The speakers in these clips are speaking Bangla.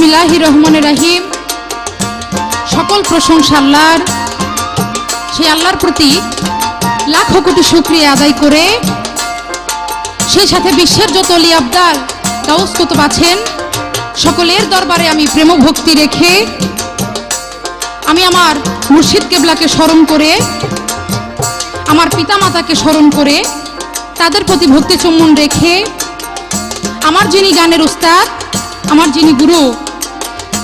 বিসমিল্লাহির রহমানির রহিম। সকল প্রশংসা আল্লাহর, সেই আল্লাহর প্রতি লাখো কোটি শুকরিয়া আদায় করে সেই সাথে বিশ্বের যত অলি আবদাল গাউস কুতুব আছেন সকলের দরবারে আমি প্রেম ভক্তি রেখে আমি আমার মুর্শিদ কেবলাকে স্মরণ করে আমার পিতামাতাকে স্মরণ করে তাদের প্রতি ভক্তি চুম্বন রেখে আমার যিনি গানের উস্তাদ, আমার যিনি গুরু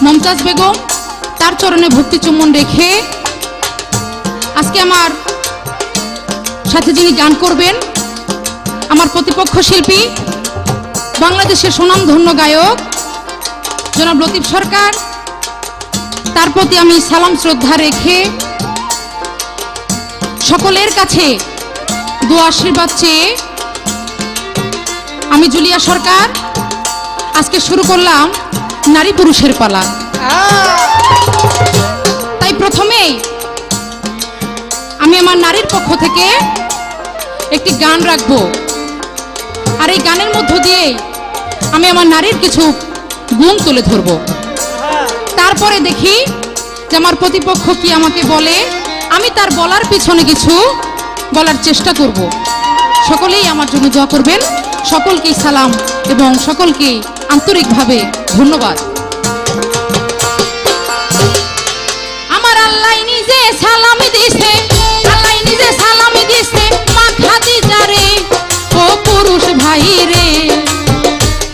মমতাজ বেগম, তার চরণে ভক্তি চুম্বন রেখে আজকে আমার সাথে যিনি গান করবেন আমার প্রতিপক্ষ শিল্পী বাংলাদেশের সুনামধন্য গায়ক জনাব লতিফ সরকার, তার প্রতি আমি সালাম শ্রদ্ধা রেখে সকলের কাছে দোয়া আশীর্বাদ চেয়ে আমি জুলিয়া সরকার আজকে শুরু করলাম নারী পুরুষের পালা। তাই প্রথমেই আমি আমার নারীর পক্ষ থেকে একটি গান রাখবো, আর এই গানের মধ্য দিয়ে আমি আমার নারীর কিছু গুণ তুলে ধরব। তারপরে দেখি যে আমার প্রতিপক্ষ কি আমাকে বলে, আমি তার বলার পিছনে কিছু বলার চেষ্টা করব। সকলেই আমার জন্য দোয়া করবেন, সকলকেই সালাম এবং সকলকেই আন্তরিকভাবে ধন্যবাদ। আমার আল্লাহ নিজে সালাম দিছে, আল্লাহ নিজে সালাম দিছে মা খাদিজা রে, ও পুরুষ ভাই রে,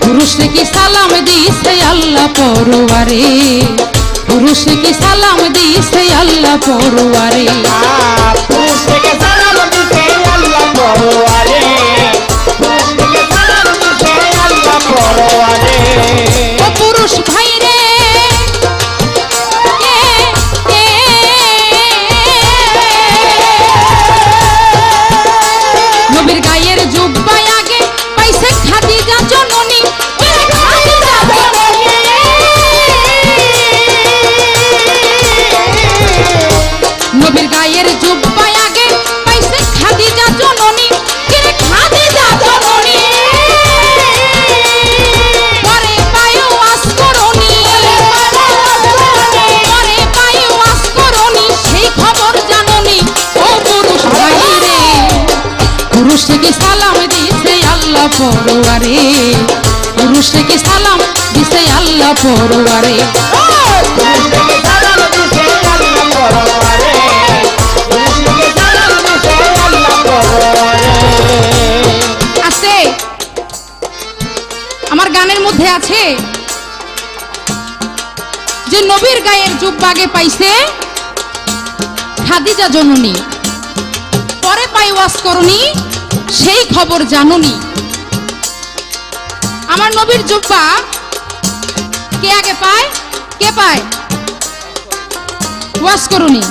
পুরুষ কি সালাম দিছে আল্লাহ পরওয়ারে, পুরুষ কি সালাম দিছে আল্লাহ পরওয়ারে, পুরুষ থেকে সালাম দিছে আল্লাহ পরওয়ারে, পুরুষ থেকে সালাম দিছে আল্লাহ পরওয়ারে। ও পুরুষ ভাই রে, নবীর গায়ের জুব্বা আগে পাইছে খাদিজা জননী, নবীর গায়ের জুব্বা আগে পাইছে খাদিজা জননী, খাদিজা জননী পরে পায়ো আসকরণী, পরে পায়ো আসকরণী সেই খবর জাননি। ও পুরুষ ভাই রে, পুরুষ কি সালাম দিছে আল্লাহ পরওয়ারে, পুরুষ কি সালাম দিছে আল্লাহ পরওয়ারে, পুরুষ থেকে সালাম দিছে আল্লাহ পরওয়ারে, পুরুষ থেকে সালাম দিছে আল্লাহ পরওয়ারে। আছে আমার গানের মধ্যে আছে যে নবীর গায়ের জুব্বা আগে পাইছে খাদিজা জননী, পরে পাই ওয়াসকরণী সেই খবর জাননি। আমার নবীর জুব্বা কে আগে পায়? কে পায়? ওয়াসকরণী।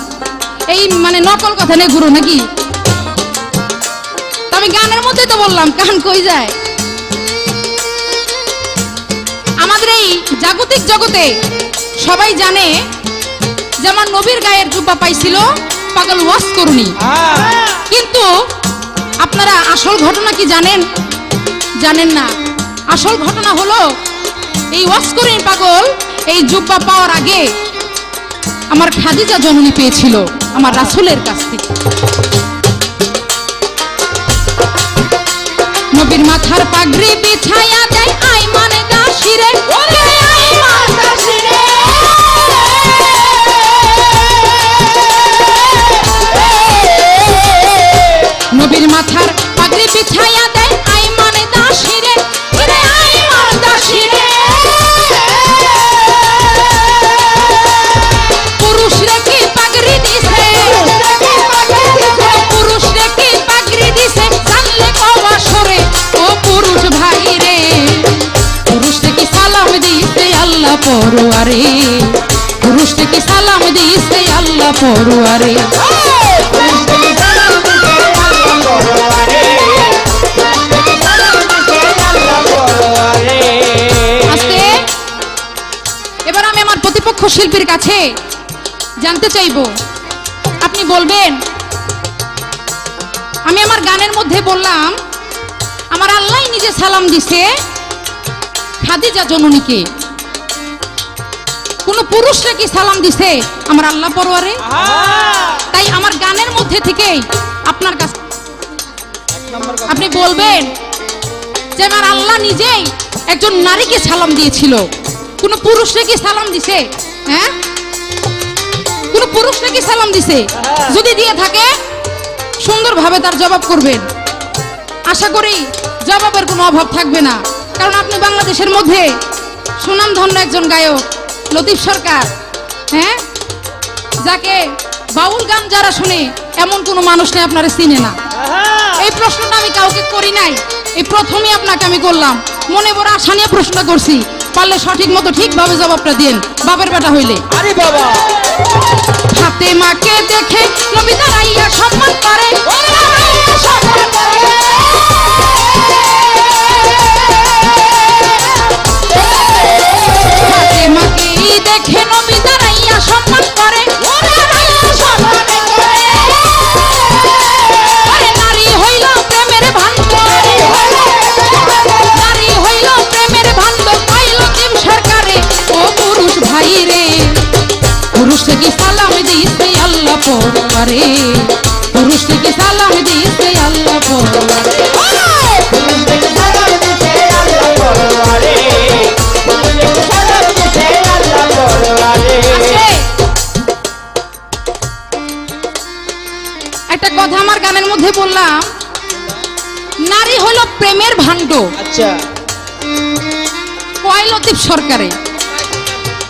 এই মানে নকল কথা নেই গুরু নাকি? আমি গানের মধ্যে তো বললাম, কান কই যায়? আমাদের এই জাগতিক জগতে সবাই জানে যে আমার নবীর গায়ের জুব্বা পাইছিল পাগল ওয়াসকরণী, কিন্তু আপনারা আসল ঘটনা কি জানেন? জানেন না। আসল ঘটনা হলো এই ওয়াসকরণী পাগল এই জুব্বা পাওয়ার আগে আমার খাদিজা জননী পেয়েছিল আমার রাসূলের কাছ থেকে। নবীর মাথার পাগড়ি বিছায়া দেয় আইমান দাসিরে, আইমান দাসিরে, নবীর মাথার পাগড়ি বিছায়া দেয় আইমান দাসিরে, আইমান দাসিরে, পুরুষ রেখে পাগড়ি দিছে, পুরুষ রেখে পাগড়ি দিছে জানলে কওয়া সরে। ও পুরুষ ভাই রে, পুরুষ কি সালাম দিছে আল্লাহ পরওয়ারে, পুরুষ কি সালাম দিছে আল্লাহ পরওয়ারে, পুরুষ থেকে সালাম দিছে আল্লাহ পরওয়ারে, পুরুষ থেকে সালাম দিছে আল্লাহ পরওয়ারে। আজকে এবার আমি আমার প্রতিপক্ষ শিল্পীর কাছে জানতে চাইব, আপনি বলবেন আমি আমার গানের মধ্যে বললাম আমার আল্লাহ নিজে সালাম দিছে খাদিজা জননীকে, কোন পুরুষরা কি সালাম দিছে আমার আল্লাহ পরওয়ারে? তাই আমার গানের মধ্যে থেকেই আপনার কাছে আপনি বলবেন যে আমার আল্লাহ নিজেই একজন নারীকে সালাম দিয়েছিল। কোন পুরুষরা কি সালাম দিছে? হ্যাঁ, কোন পুরুষরা কি সালাম দিছে? যদি দিয়ে থাকে সুন্দরভাবে তার জবাব করবেন। আশা করি জবাবের কোনো অভাব থাকবে না, কারণ আপনি বাংলাদেশের মধ্যে সুনামধন্য একজন গায়ক লতিফ সরকার, হ্যাঁ, যাকে বাউল গান যারা শুনে এমন কোনো মানুষ নেই আপনারা চিনে না। এই প্রশ্নটা আমি কাউকে করি নাই, এই প্রথমে আপনাকে আমি করলাম। মনে বড় আশা নিয়ে প্রশ্ন করছি, পারলে সঠিক মতো ঠিকভাবে জবাবটা দিন বাপের বেটা হইলে। আরে বাবা, ফাতেমাকে দেখে নবী দাঁড়াইয়া সম্মান করে, ফাতেমাকে দেখে নবী দাঁড়াইয়া সম্মান করে। আরে নারী হইল প্রেমের ভান্ডার, নারী হইল প্রেমের ভান্ডার, পাইল জিম সরকারে ও পুরুষ ভাই রে। পুরুষ থেকে সালাম দিছে আল্লাহ পরওয়ারে, পুরুষ থেকে সালাম দিছে আল্লাহ পরওয়ারে। পুরুষ থেকে সালাম দিছে আল্লাহ পরওয়ারে, পুরুষ থেকে সালাম দিছে আল্লাহ পরওয়ারে। একটা কথা আমার গানের মধ্যে বললাম, নারী হলো প্রেমের ভাণ্ড, আচ্ছা, কয় লতিফ সরকারে।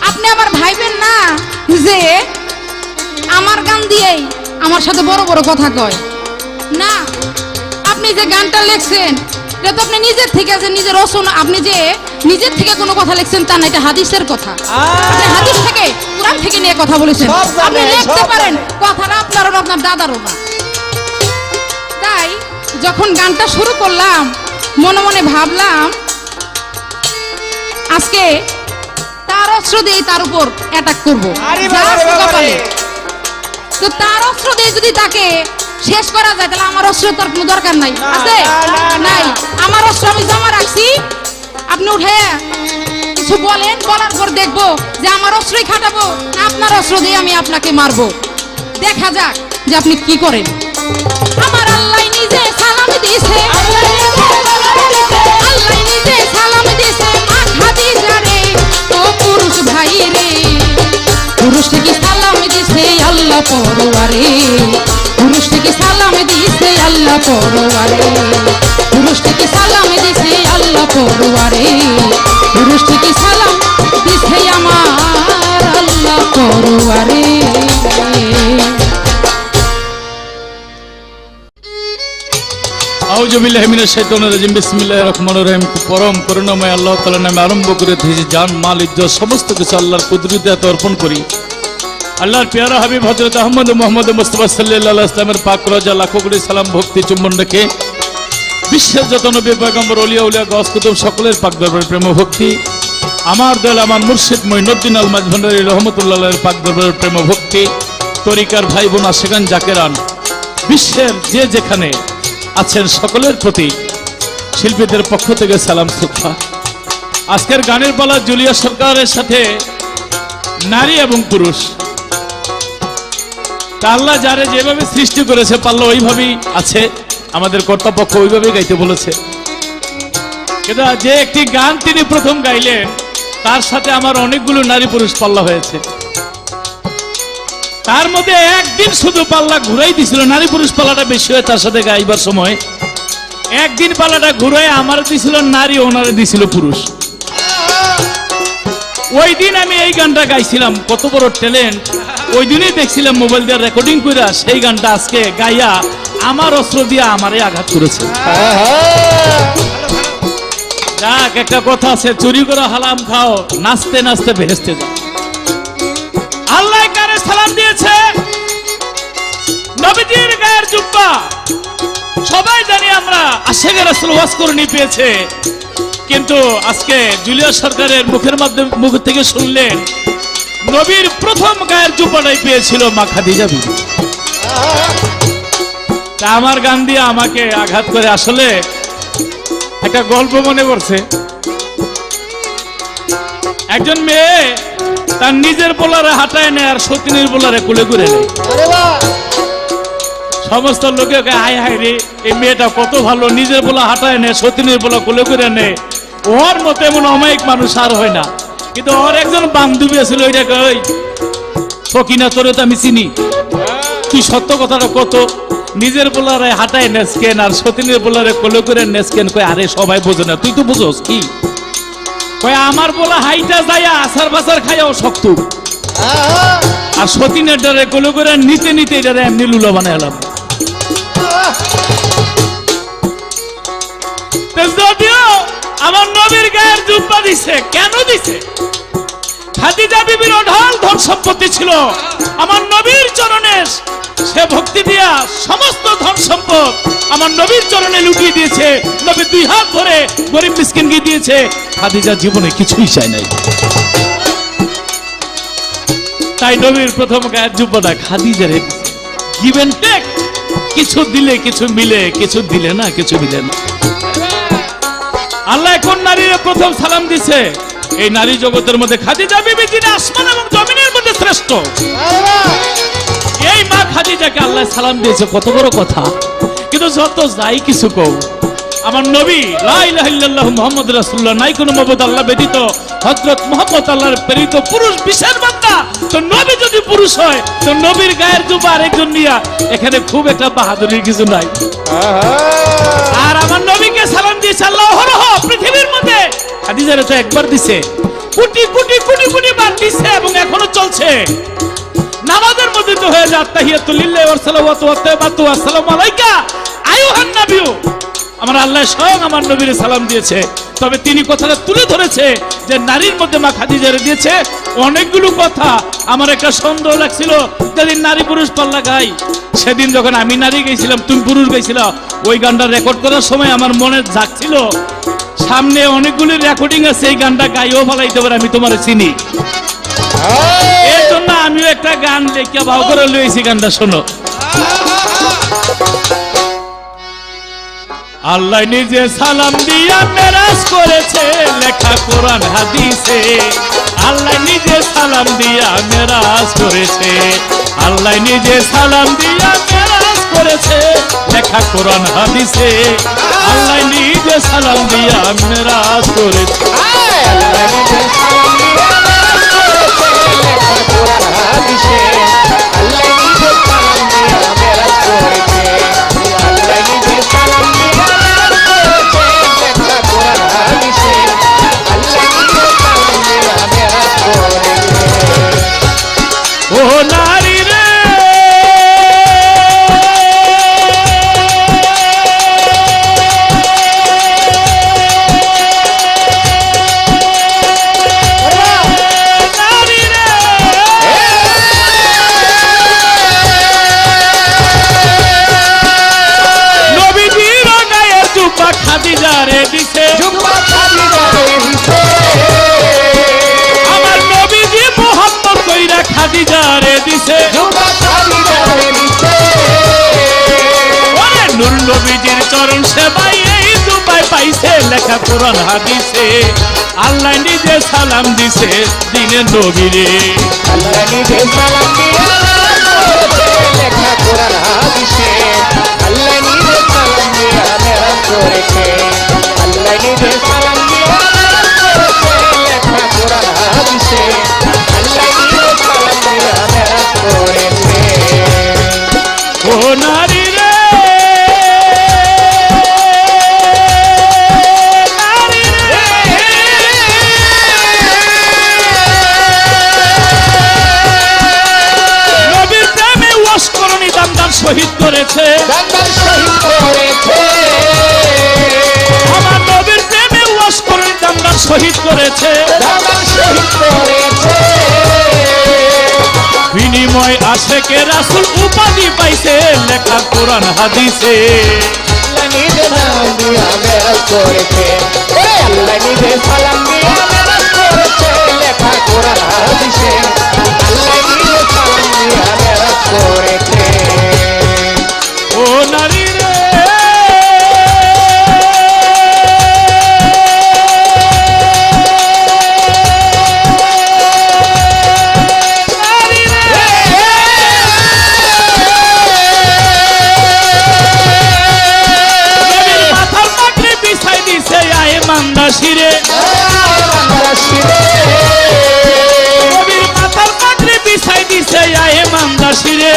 আপনি আবার ভাইবেন না যে আমার গান দিয়েই আমার সাথে বড় বড় কথা কয় না। আপনি যে গানটা লিখছেন এটা তো আপনি নিজের থেকে, যে নিজের রচনা, আপনি যে নিজের থেকে কোনো কথা লিখছেন তা না, এটা হাদিসের কথা। আপনি হাদিস থেকে, কোরআন থেকে নিয়ে কথা বলেছেন। সব জানে, আপনি লিখতে সব পারেন, জানে। কথাটা আপনারও না, আপনার দাদারও না। তাই যখন গানটা শুরু করলাম মনে মনে ভাবলাম আজকে তার অস্ত্র দিয়ে তার উপর অ্যাটাক করবো। আরে যা বাবা রে আছে বাবা কপালে। রে। তো তার অস্ত্র দিয়ে যদি তাকে শেষ করা যায় তাহলে আমার অস্ত্র তার কোনো দরকার নাই, না, আছে? না, না, নাই। আমার অস্ত্র আমি জমা রাখছি, আপনি উঠে কিছু বলেন, বলার পর দেখবো যে আমার অস্ত্রই খাটাবো না আপনার অস্ত্র দিয়ে আমি আপনাকে মারবো। দেখা যাক যে আপনি কি করেন। আমার আল্লাহ নিজে সালাম দিয়েছে, আল্লাহ নিজে সালাম দিয়েছে মা খাদিজা রে ও পুরুষ ভাই রে। পুরুষ থেকে সালাম দিছে আল্লাহ পরওয়ারে, পুরুষ থেকে সালাম দিছে আল্লাহ পরওয়ারে, পুরুষ থেকে সালাম দিছে আল্লাহ পরওয়ারে, পুরুষ থেকে সালাম দিছে আমার আল্লাহ পরওয়ারে। আউযু বিল্লাহি মিনাশ শাইতানির রাজিম, বিসমিল্লাহির রহমানির রহিম। পরম করুণাময় আল্লাহ তাআলার নামে আরম্ভ করে দিয়েছি। জান, মাল, ইজ্জত সমস্ত কিছু আল্লাহর কুদরতে অর্পণ করি। আল্লাহর পেয়ারা হাবিব হযরত আহমদ মুহাম্মদ মুস্তাফা সাল্লাল্লাহু আলাইহি ওয়াসাল্লামের পাক রওজা লাখো কোটি সালাম ভক্তি চুম্বন রেখে বিশ্বের যত নবী পয়গম্বর ওলিয়া উলিয়া গাউস কুতুব সকলের পাক দরবারে প্রেম ভক্তি, আমার দল আমার মুর্শিদ মঈনুদ্দিন আল মাঝভান্ডারী রহমাতুল্লাহ আলাইহির পাক দরবারে প্রেম ভক্তি, তরিকার ভাই বোন আশিকান জাকেরান বিশ্বের যে যেখানে আছেন সকলের প্রতি শিল্পীদের পক্ষ থেকে সালাম শ্রদ্ধা। আজকের গানের পালা জুলিয়া সরকারের সাথে নারী এবং পুরুষ। তা আল্লাহ যারে যেভাবে সৃষ্টি করেছে পাল্লা ওইভাবেই আছে, আমাদের কর্তাপক্ষ ওইভাবেই গাইতে বলেছে। কিন্তু যে একটি গান তিনি প্রথম গাইলেন তার সাথে আমার অনেকগুলো নারী পুরুষ পাল্লা হয়েছে। তার মধ্যে একদিন শুধু পাল্লা ঘুরাই দিছিল, নারী পুরুষ পাল্লাটা বেশি হয় তার সাথে গাইবার সময়। একদিন পাল্লাটা ঘুরাই আমার দিছিল নারী, ওনারে দিছিল পুরুষ। ওই দিন আমি এই গানটা গাইছিলাম, কত বড় ট্যালেন্ট। ওই দিনই দেখছিলাম মোবাইল দিয়ে রেকর্ডিং করে, সেই গানটা আজকে গাইয়া আমার অস্ত্র দিয়ে আমারে আঘাত করেছে। যাক, একটা কথা আছে, চুরি করে হালাম খাও, নাচতে নাচতে ভেস্তে যাও। আল্লাহ কারে সালাম দিয়েছে, নবীজির গায়ের জুব্বা। সবাই জানি আমরা আশিকে রাসূল ওয়াজ করে নিয়ে পেয়েছে, কিন্তু আজকে জুলিয়া সরকারের মুখের মাধ্যমে মুখ থেকে শুনলেন নবীর প্রথম গায়ের জুব্বাটাই পেয়েছিল মা খাদিজা বিবি। তা আমার গান দিয়ে আমাকে আঘাত করে। আসলে একটা গল্প মনে পড়ছে। একজন মেয়ে তার নিজের পোলারে হাঁটায় নেয় আর সতীনের পোলারে কুলে করে নেয়। আরে বাহ সমস্ত লোকে হাই হাই রে এই মেয়েটা কত ভালো, নিজের পোলা হাঁটায় নেয় সতীনের পোলা কুলে করে নেয়। ওর মতো এমন অমায়িক মানুষ আর হয় না। কিন্তু ওর একজন বান্ধবী আছিল, ওইটাকে ওই সকিনা তোরে তো আমি চিনি, তুই সত্য কথাটা কত, নিজের পোলারে হাঁটায় নেসকেন আর সতীনের পোলারে কোলে করে নেসকেন। কয় আরে সবাই বোঝে না, তুই তো বুঝোস কি? কয় আমার পোলা হাইটা যাইয়া আসার বাসার খাইয়াও শক্ত, আর সতীনের ডারে কোলে করে নিতে নিতে এটারে এমনি লুলা বানাইলাম। যদিও আমার নবীর গায়ের জুব্বা দিছে, কেন দিছে? খাদিজা বিবির অঢাল ধন সম্পত্তি ছিল, আমার নবীর চরণে সে ভক্তি দিয়া সমস্ত ধন সম্পদ আমার নবীর চরণে লুটিয়ে দিয়েছে। নবী দুই হাত ধরে গরিব মিসকিনকে দিয়েছে। খাদিজা জীবনে কিছুই চায় নাই, তাই নবীর প্রথম গায়ের জুব্বাটা খাদিজার গিভ এন্ড টেক, কিছু দিলে কিছু মিলে, কিছু দিলে না কিছু মিলে না। আল্লাহ কোন নারীর প্রথম সালাম দিছে? এই নারী জগতের মধ্যে খাদিজা বিবি, যিনি আসমান এবং জমিনের মধ্যে শ্রেষ্ঠ, এই মা খাদিজাকে আল্লাহ সালাম দিয়েছে। কত বড় কথা! কিন্তু যত যাই কিছু কও, আমার নবী লা ইলাহা ইল্লাল্লাহ মুহাম্মাদুর রাসূলুল্লাহ, নাই কোনো মাবুদ আল্লাহ ব্যতীত, হযরত মুহাম্মদ আল্লাহর প্রেরিত পুরুষ বিশেষ বান্দা। তো নবী যদি পুরুষ হয়, তো নবীর গায়ের জুব্বা আরেকজন নিয়া এখানে খুব একটা বাহাদুরির কিছু নাই। আর আমার নবীকে সালাম দিয়েছে আল্লাহ অহরহ পৃথিবীর মধ্যে। খাদিজারে তো একবার দিছে, কোটি কোটি কোটি কোটি বার দিছে এবং এখনো চলছে। নামাজের মধ্যে তো হয়ে যায় তাহিয়াতুল লিল্লাহি ওয়া সালাওয়াতু ওয়া তাইবাতু আসসালামু আলাইকা আইয়ুহান নাবিয়্যু। আমার আল্লাহ স্বয়ং আমার নবীর সালাম দিয়েছে। তবে তিনি কথাটা তুলে ধরেছে যে নারীর মধ্যে মা খাদিজারে দিয়েছে অনেকগুলো কথা। আমার একটা সন্দেহ লাগছিল যেদিন নারী পুরুষ পাল্লা গাই, সেদিন যখন আমি নারী গেছিলাম তুমি পুরুষ গেছিল, ওই গানটা রেকর্ড করার সময় আমার মনে জাগছিল সামনে অনেকগুলি রেকর্ডিং আছে, এই গানটা গাইও ফেলাইতে পারে, আমি তোমার চিনি। এর জন্য আমিও একটা গান লেখা ভাও করে লইছি, গানটা শোনো। আল্লাহ নিজে সালাম দিয়া মেরাজ করেছে লেখা কোরআন হাদিসে। আল্লাহ নিজে সালাম দিয়া মেরাজ করেছে, আল্লাহ নিজে সালাম দিয়া মেরাজ করেছে লেখা কোরআন হাদিসে। আল্লাহ নিজে সালাম দিয়া মেরাজ করেছে, আল্লাহ নিজে সালাম দিয়া মেরাজ করেছে লেখা কোরআন হাদিসে। আল্লাহ নিজে সালাম দিয়া মেরাজ করেছে, আল্লাহ নিজে সালাম দিয়া মেরাজ করেছে লেখা কোরআন হাদিসে। আল্লাহ নিজে সালাম দিয়া মেরাজ করেছে। ও নারী রে খাদিজারে দিছে, আমার নবীজি মুহাম্মদ কইরা খাদিজারে দিছে। ওরে নূর নবীজির চরণ সেবাই এই জুবাই পাইছে লেখা কোরআন হাদিসে। আল্লাহ নিজে সালাম দিছে দিনের নবীরে, আল্লাহ নিজে সালাম দিয়া লেখা কোরআন হাদিসে। আল্লাহ নিজে সালাম দিয়া মেরাজ করেছে, আল্লাহ নিজে সালাম দিয়া মেরাজ করেছে লেখা কোরআন হাদিসে। আল্লাহ নিজে সালাম দিয়া মেরাজ করেছে। ও নারী রে নারী রে, নবীর প্রেমে ওয়াসকরণী দামদার শহীদ করেছে, দামদার শহীদ করেছে। আমার নবীর প্রেমে ওয়াসকরণী দামদার শহীদ করেছে, দামদার শহীদ করেছে। বিনিময় আশেকে রাসূল উপাধি পাইছে লেখা কোরআন হাদিসে। আল্লাহ নিজে সালাম দিয়া মেরাজ করেছে, আল্লাহ নিজে সালাম দিয়া মেরাজ করেছে লেখা কোরআন হাদিসে। আল্লাহ নিজে সালাম দিয়া মেরাজ করেছে। ও নারী রে দিছে আয় মান্দাসিরে, নবীর মাথার পাগড়ি বিছাই দিছে আয় মান্দাসিরে,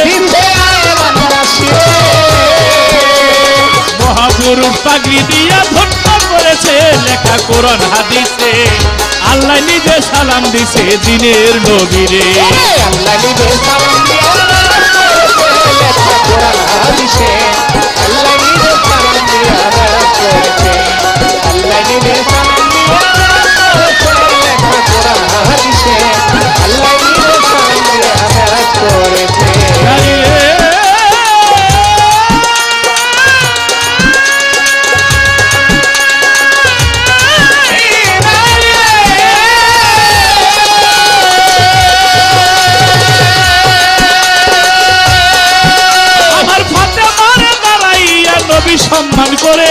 মহাপুরুষ পাগড়ি দিয়া ধন্য করেছে লেখা কোরআন হাদিসে, আল্লাহ নিজে সালাম দিছে দিনের নবীরে। আল্লাহ নিজে সালাম দিয়া লেখা কোরআন হাদিসে, আল্লাহ নিজে সালাম দিয়া মেরাজ করেছে, আল্লাহ নিজে সালাম দিয়া লেখা কোরআন হাদিসে, আল্লাহ নিজে সালাম দিয়া মেরাজ করেছে। সম্মান করে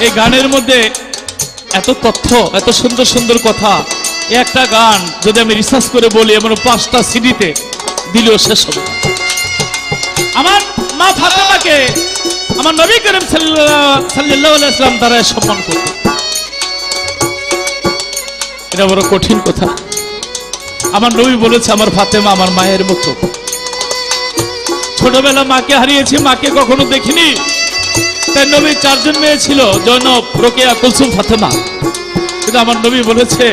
এই গানের মধ্যে এত তথ্য, এত সুন্দর সুন্দর কথা, একটা গান যদি আমি রিসার্চ করে বলি এমন 5টা সিডিতে দিলেও শেষ হবে। আমার মা ফাতেমাকে আমার নবী করিম সাল্লাল্লাহু আলাইহি ওয়াসাল্লাম দ্বারা সম্মান করত, এটা বড় কঠিন কথা। আমার নবী বলেছে আমার ফাতেমা আমার মায়ের মতো। ছোটবেলা মাকে হারিয়েছি, মাকে কখনো দেখিনি, তাই নবীর 4 জন মেয়ে ছিল, জয়নব, রোকেয়া, কুলসুম, ফাতেমা। কিন্তু আমার নবী বলেছে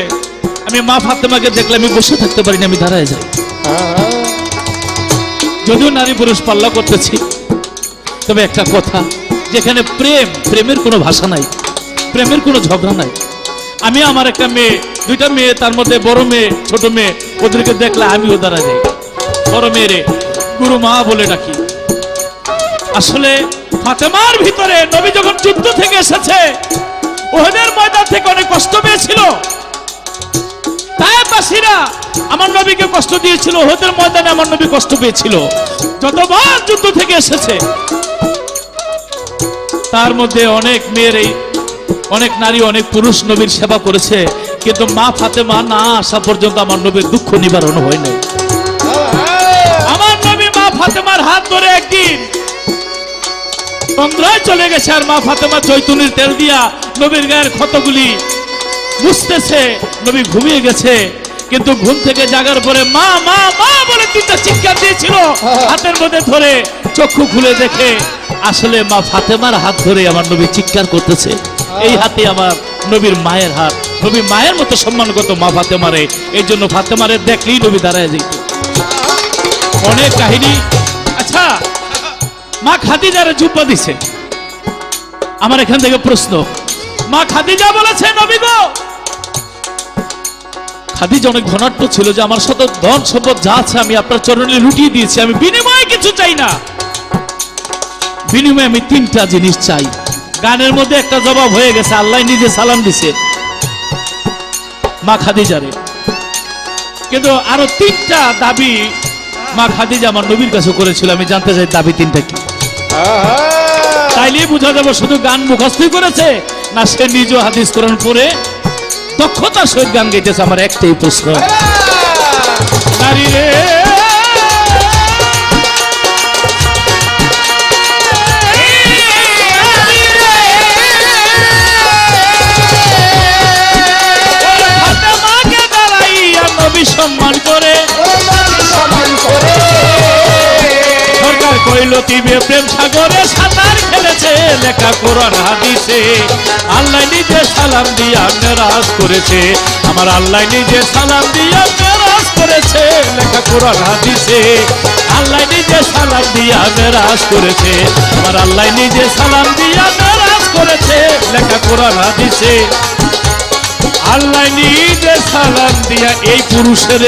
আমি মা ফাতেমাকে দেখলে আমি বসে থাকতে পারি না, আমি দাঁড়ায় যাই। যদিও নারী পুরুষ পাল্লা করতেছি, তবে একটা কথা, যেখানে প্রেমের কোনো ভাষা নাই, প্রেমের কোনো ঝগড়া নাই। আমি আমার একটা মেয়ে, 2টা মেয়ে, তার মধ্যে বড় মেয়ে ছোট মেয়ে, ওদেরকে দেখলে আমিও দাঁড়ায় যাই। বড় মেয়েরে গুরু মা বলে ডাকি। আসলে ফাতেমার ভিতরে নবী যখন যুদ্ধ থেকে এসেছে, ওহদের ময়দান থেকে অনেক কষ্ট পেয়েছিল, তায়েফবাসীরা আমার নবীকে কষ্ট দিয়েছিল, ওহদের ময়দানে আমার নবী কষ্ট পেয়েছিল। যতবার যুদ্ধ থেকে এসেছে তার মধ্যে অনেক মেয়েরই, অনেক নারী, অনেক পুরুষ নবীর সেবা করেছে, কিন্তু মা ফাতেমা না আসা পর্যন্ত আমার নবীর দুঃখ নিবারণ হয় নাই। আমার নবী মা ফাতেমার হাত ধরে একদিন তন্দ্রায় চলে গেছে, আর মা ফাতেমা জৈতুনের তেল দিয়া নবীর গায়ের ক্ষতগুলি মুছতেছে। নবী ঘুমিয়ে গেছে, কিন্তু ঘুম থেকে জাগার পরে মা মা মা বলে 3টা চিৎকার দিয়েছিল, হাতের মধ্যে ধরে চক্ষু খুলে দেখে আসলে মা ফাতেমার হাত ধরে আমার নবী চিৎকার করতেছে। এই হাতে আমার নবীর মায়ের হাত, নবী মায়ের মতো সম্মান করত মা ফাতেমারে, এই জন্য ফাতেমারে দেখলেই নবী দাঁড়ায় যেত। অনেক কাহিনী। আচ্ছা, মা খাদিজারে জুব্বা দিছে। আমার এখান থেকে প্রশ্ন, মা খাদিজা বলেছে নবী গো, খাদিজা অনেক ধনাঢ্য ছিল, যে আমার শত ধন সম্পদ যা আছে আমি আপনার চরণে লুটিয়ে দিয়েছি, আমি বিনিময়ে কিছু চাই না, বিনিময়ে আমি 3টা জিনিস চাই। গানের মধ্যে একটা জবাব হয়ে গেছে, আল্লাহ নিজে সালাম দিছে মা খাদিজারে, কিন্তু আরো 3টা দাবি মা খাদিজা আমার নবীর কাছে করেছিল। আমি জানতে চাই দাবি 3টা কি? তাইলে বোঝা যাবে শুধু গান মুখস্থই করেছে না সে নিজ হাদিস কোরআন পড়ে দক্ষতার সহিত গান গাইতেছে। আমার একটাই প্রশ্ন, নারী রে সম্মান করে সরকার কইল তিবে প্রেম সাগরে সাঁতার খেলেছে, লেখা কোরআন হাদিসে আল্লাহ নিজে সালাম দিয়া মেরাজ করেছে, আমার আল্লাহ নিজে সালাম দিয়া মেরাজ করেছে, লেখা কোরআন হাদিসে আল্লাহ নিজে সালাম দিয়া মেরাজ করেছে, আমার আল্লাহ নিজে সালাম দিয়া মেরাজ করেছে, লেখা কোরআন হাদিসে আল্লাহ নিজে সালাম দিয়া এই পুরুষের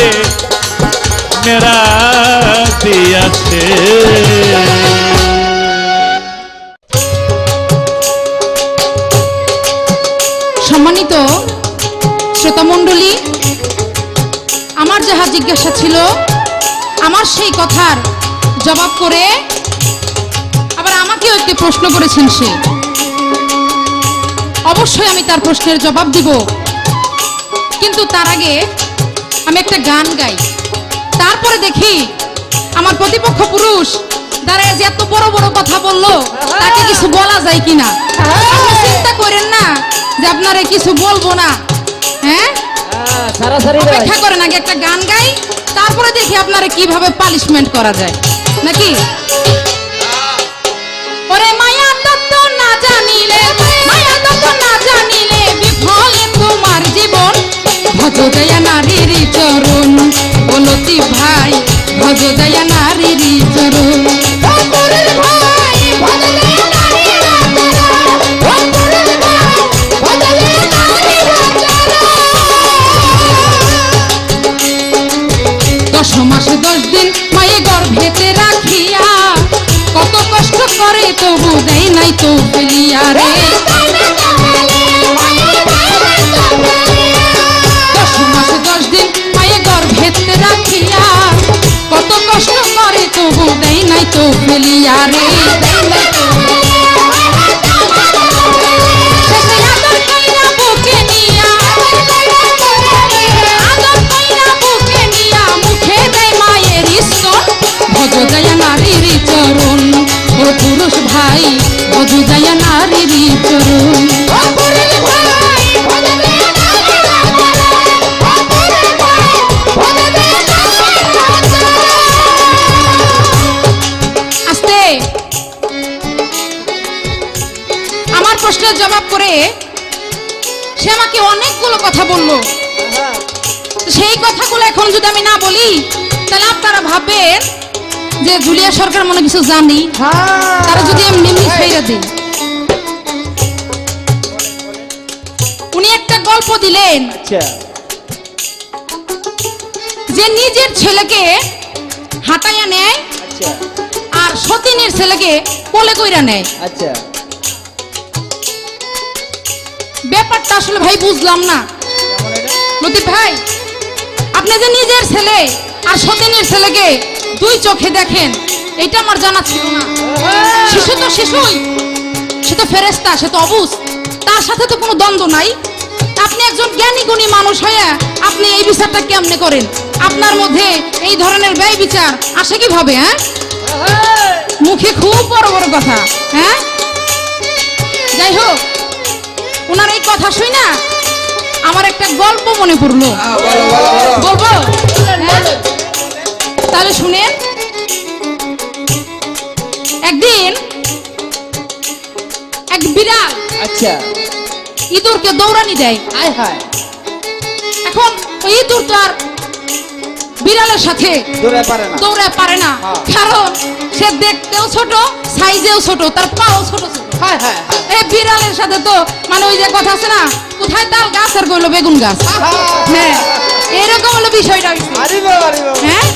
মেরাজ দিয়াছে। সম্মানিত শ্রোতামণ্ডলী, আমার যাহা জিজ্ঞাসা ছিল আমার সেই কথার জবাব করে আবার আমাকেও একটি প্রশ্ন করেছেন সে, অবশ্যই আমি তার প্রশ্নের জবাব দিব, কিন্তু তার আগে আমি একটা গান গাই, তারপরে দেখি আমার প্রতিপক্ষ পুরুষ দাঁড়ায় যে এত বড় বড় কথা বললো তাকে কিছু বলা যায় কিনা আপনি চিন্তা করেন না যে আপনারে কিছু বলবো না হ্যাঁ সারাসারি অপেক্ষা করেন আগে একটা গান গাই তারপরে দেখি আপনারে কিভাবে পানিশমেন্ট করা যায় নাকি ওরে মায়া তত্ত্ব না জানিলে মায়া তত্ত্ব না জানিলে বিফল তোমার জীবন ভজ দয়া নারীর চরণ বলতি ভাই ভজ দয়া নারীর চরণ দশ মাস 10 দিন মায়ে গর্ভেতে রাখিয়া কত কষ্ট করে তবু দেয় নাই তো ফেলিয়া রে 10 মাস 10 দিন মায়ে গর্ভেতে রাখিয়া কত কষ্ট করে তবু দেয় নাই তো ফেলিয়া রে শেষে আদর কইরা বুকে নিয়া আদর কইরা বুকে নিয়া মুখে দেয় মায়ের স্তন ভজ দয়া নারীর চরণ ও পুরুষ ভাই ভজ দয়া নারীর চরণ আস্তে আমার প্রশ্নের জবাব করে সে আমাকে অনেকগুলো কথা বললো সেই কথাগুলো এখন যদি আমি না বলি তাহলে আপনারা ভাববেন যে জুলিয়া সরকার মনে কিছু জানি তারা যদি এমনি এমনি ছেড়ে দিই উনি একটা গল্প দিলেন আচ্ছা যে নিজের ছেলেকে হাঁটাইয়া নেয় আচ্ছা আর সতীনের ছেলেকে কোলে কইরা নেয় আচ্ছা ব্যাপারটা আসলে ভাই বুঝলাম না কেমন এটা লতিফ ভাই আপনি যে নিজের ছেলে আর সতীনের ছেলেকে দুই চোখে দেখেন এটা আমার জানা ছিল না শিশু তো শিশুই সে তো ফেরেশতা সে তো অবুঝ তার সাথে তো কোনো দ্বন্দ্ব নাই আপনি একজন জ্ঞানী গুণী মানুষ হয়ে আপনি এই বিচারটা কেমনে করেন আপনার মধ্যে এই ধরনের ব্যয় বিচার আসে কিভাবে হ্যাঁ মুখে খুব বড় বড় কথা হ্যাঁ যাই হোক ওনার এই কথা শুই না আমার একটা গল্প মনে পড়লো বলবো হ্যাঁ? তাহলে শুনেন একদিন এক বিড়াল আচ্ছা ইঁদুরকে দৌড়ানি দেয় আয় হায় এখন ওই ইঁদুর তো আর বিড়ালের সাথে দৌড়ে পারে না দৌড়ায় পারে না হ্যাঁ। কারণ সে দেখতেও ছোট সাইজেও ছোট তার পাও ছোট ছোট হায় হায় হায় এই বিড়ালের সাথে তো মানে ওই যে কথা আছে না কোথায় তাল গাছ আর কইলো বেগুন গাছ হ্যাঁ এরকম হলো বিষয়টা হইছে। আরে বাবা আরে বাবা হ্যাঁ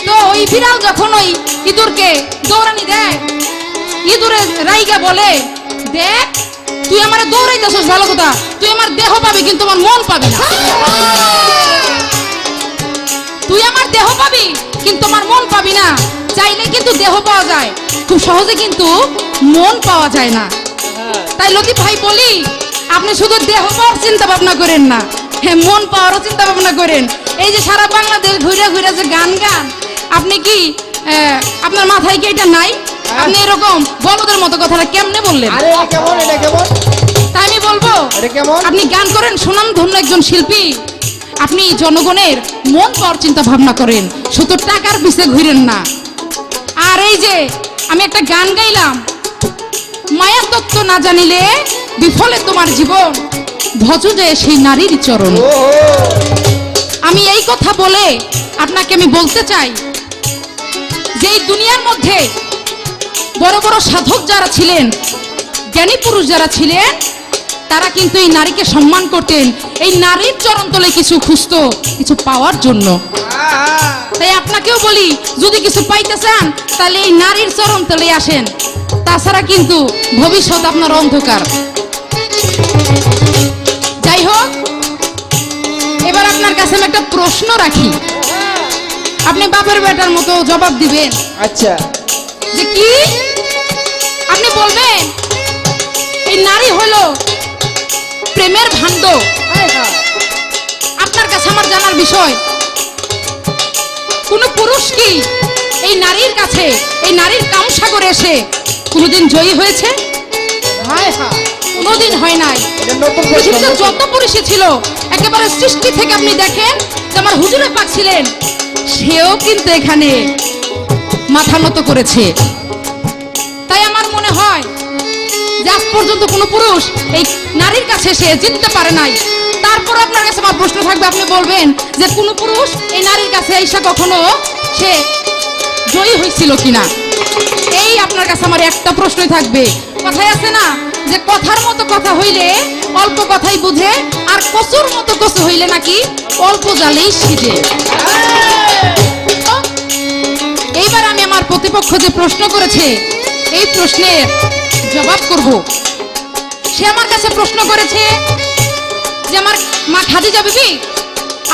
তো ওই বিড়াল যখন ওই ইঁদুরকে দৌড়ানি দেয় ইঁদুরে রাইগা বলে দেখ তুই আমারে দৌড়াইতেছস ভালো কথা তুই আমার দেহ পাবি কিন্তু আমার মন পাবি না তুই আমার দেহ পাবি কিন্তু আমার মন পাবি না চাইলে কিন্তু দেহ পাওয়া যায় খুব সহজে কিন্তু মন পাওয়া যায় না তাই লতিফ ভাই বলি আপনি শুধু দেহ পাওয়ার চিন্তা ভাবনা করেন না হ্যাঁ মন পাওয়ারও চিন্তা ভাবনা করেন এই যে সারা বাংলাদেশ ঘুরে ঘুরে যে গান গান আপনি কি আপনার মাথায় কি এটা নাই আপনি এরকম বলদের মতো কথাটা কেমনে বললেন আরে এটা কেমন এটা কেমন তাই আমি বলবো এটা কেমন আপনি গান করেন সুনামধন্য একজন শিল্পী আপনি জনগণের মন পাওয়ার চিন্তা ভাবনা করেন শুধু টাকার পিছে ঘুরেন না আর এই যে আমি একটা গান গাইলাম মায়া তত্ত্ব না জানিলে বিফলে তোমার জীবন ভজ যে সেই নারীর চরণ ও আমি এই কথা বলে আপনাকে আমি বলতে চাই যে এই দুনিয়ার মধ্যে বড় বড় সাধক যারা ছিলেন জ্ঞানী পুরুষ যারা ছিলেন তারা কিন্তু এই নারীকে সম্মান করতেন এই নারীর চরণ তলে কিছু খুঁজতো কিছু পাওয়ার জন্য তাই আপনাকেও বলি যদি কিছু পাইতে চান তাহলে এই নারীর চরণ তলে আসেন তাছাড়া কিন্তু ভবিষ্যৎ আপনার অন্ধকার যাই হোক এবার আপনার কাছে আমি একটা প্রশ্ন রাখি আপনি বাপের বেটার মতো জবাব দিবেন আচ্ছা যে কি আপনি বলবেন এই নারী হলো প্রেমের ভাণ্ড হায় হায় আপনার কাছে আমার জানার বিষয় কোন পুরুষ কি এই নারীর কাছে, এই নারীর কামসাগরে এসে কোনোদিন জয়ী হয়েছে? হায় হায়, কোনোদিন হয় নাই। এটা নতুন প্রশ্ন। পৃথিবীতে যত পুরুষই ছিল, একেবারে সৃষ্টি থেকে আপনি দেখেন যে আমার হুজুরে পাক ছিলেন, সেও কিন্তু এখানে মাথা নত করেছে। তাই আমার মনে হয় যে আজ পর্যন্ত কোনো পুরুষ এই নারীর কাছে সে জিততে পারে নাই। তারপর আপনার কাছে আমার প্রশ্ন থাকবে, আপনি বলবেন যে কোন পুরুষ এই নারীর কাছে এসে কখনো সে জয়ী হয়েছিল কিনা। এই আপনার কাছে আমার একটা প্রশ্নই থাকবে। কথায় আছে না যে কথার মতো কথা হইলে অল্প কথাই বুঝে, আর কচুর মতো কচু হইলে নাকি অল্প জালেই সিজে। এইবার আমি আমার প্রতিপক্ষ যে প্রশ্ন করেছে এই প্রশ্নের জবাব করব। সে আমার কাছে প্রশ্ন করেছে যে আমার মা খাদিজা বিবি